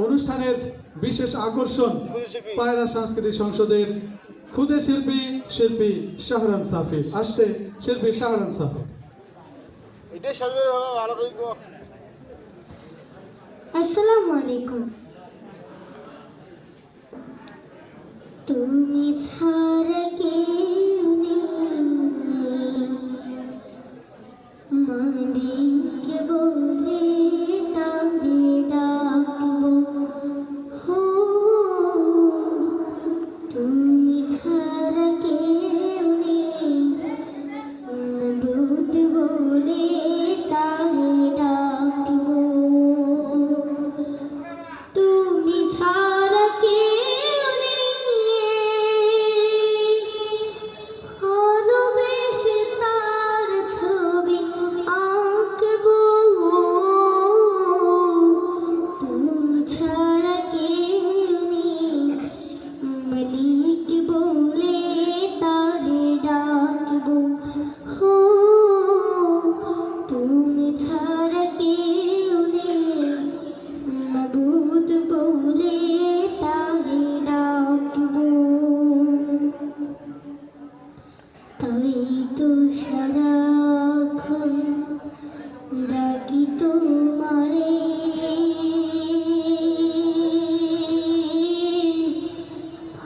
অনুষ্ঠানের বিশেষ আকর্ষণ পায়রা সাংস্কৃতিক সংসদের খুদে শিল্পী শাহরান সাফির আসছে। শিল্পী শাহরান সাফির। আসসালামু আলাইকুম। তুমি ছাড়া কেউ নেই, মালিককে বলে তারে ডাকবো। হো তুমি ছাড়া কেউ নেই, দুধ বলে তারে ডাকবো। তুমি ছাড়া কেউ নেই, ভালোবেসে তার ছবি আঁকবো। তুমি ছাড়া কেউ নেই, মালিক বলে তারে ডাকবো। হো তুমি ছাড়া কেউ নেই, মাবুদ বলে তারে ডাকবো। তাই তো সারাক্ষণ ডাকি তোমারে,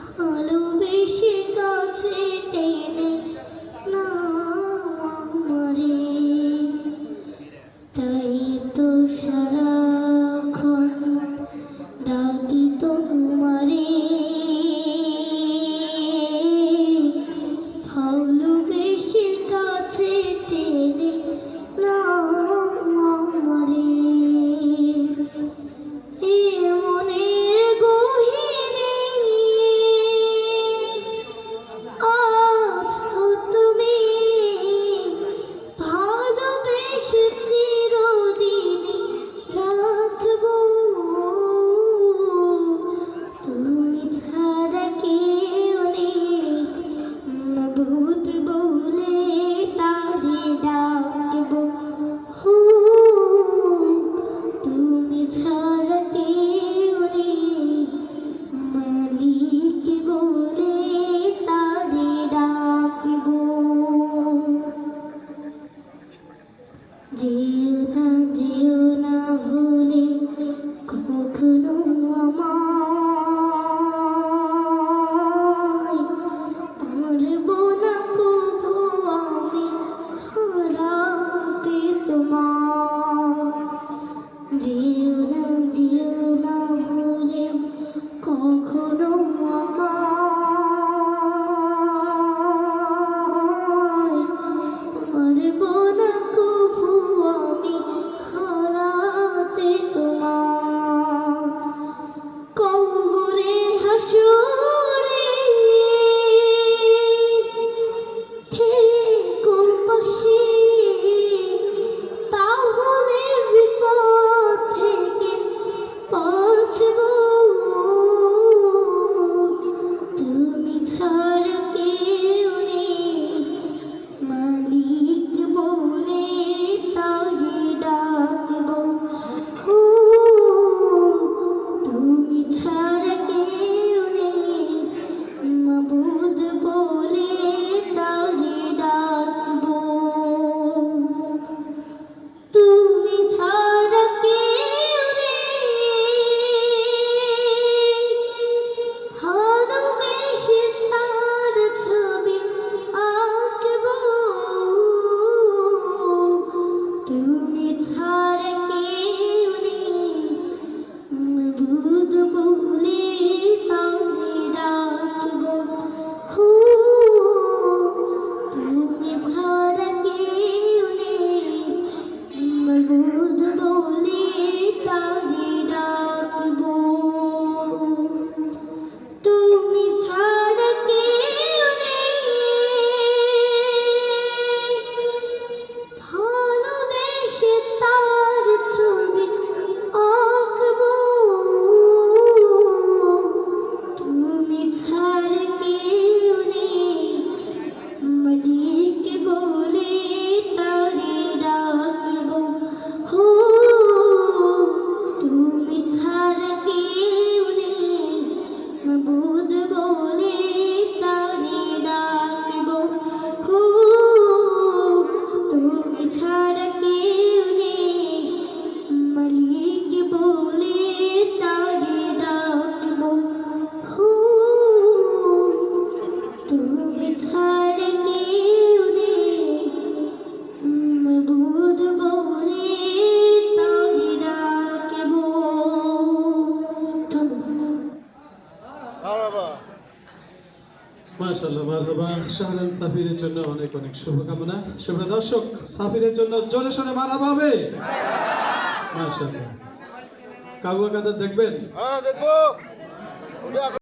ভালোবেসে কাছে টেনে নাও আমারে। তাই তো সারাক্ষণ ডাকি তোমারে, ভালোবেসে কাছে টেনে নাও আমারে। এ মনের গহীনে আছো তুমি, ভালোবেসে চিরদিনই রাখবো। তুমি ছাড়া কেউ নেই, মাবুদ বলে তারে ডাকবো। হো তুমি ছাড়া কেউ নেই, মালিক বলে তারে ডাকবো। যেও না ভুলে কখনো আমায়, পারবো না কবু আমি হারাতে তোমায়। যেও না ভুলে কখনো আমায়, পারবো না কবু আমি হারাতে তোমায়। মাশাআল্লাহ, মারহাবা। শাহরান সাফিরের জন্য অনেক অনেক শুভকামনা। সুপ্রিয় দর্শক, সাফিরের জন্য জোরে সোরে মারহাবা হবে। মাশাআল্লাহ। কাগুয়া কাদের দেখবেন? হ্যাঁ দেখবো।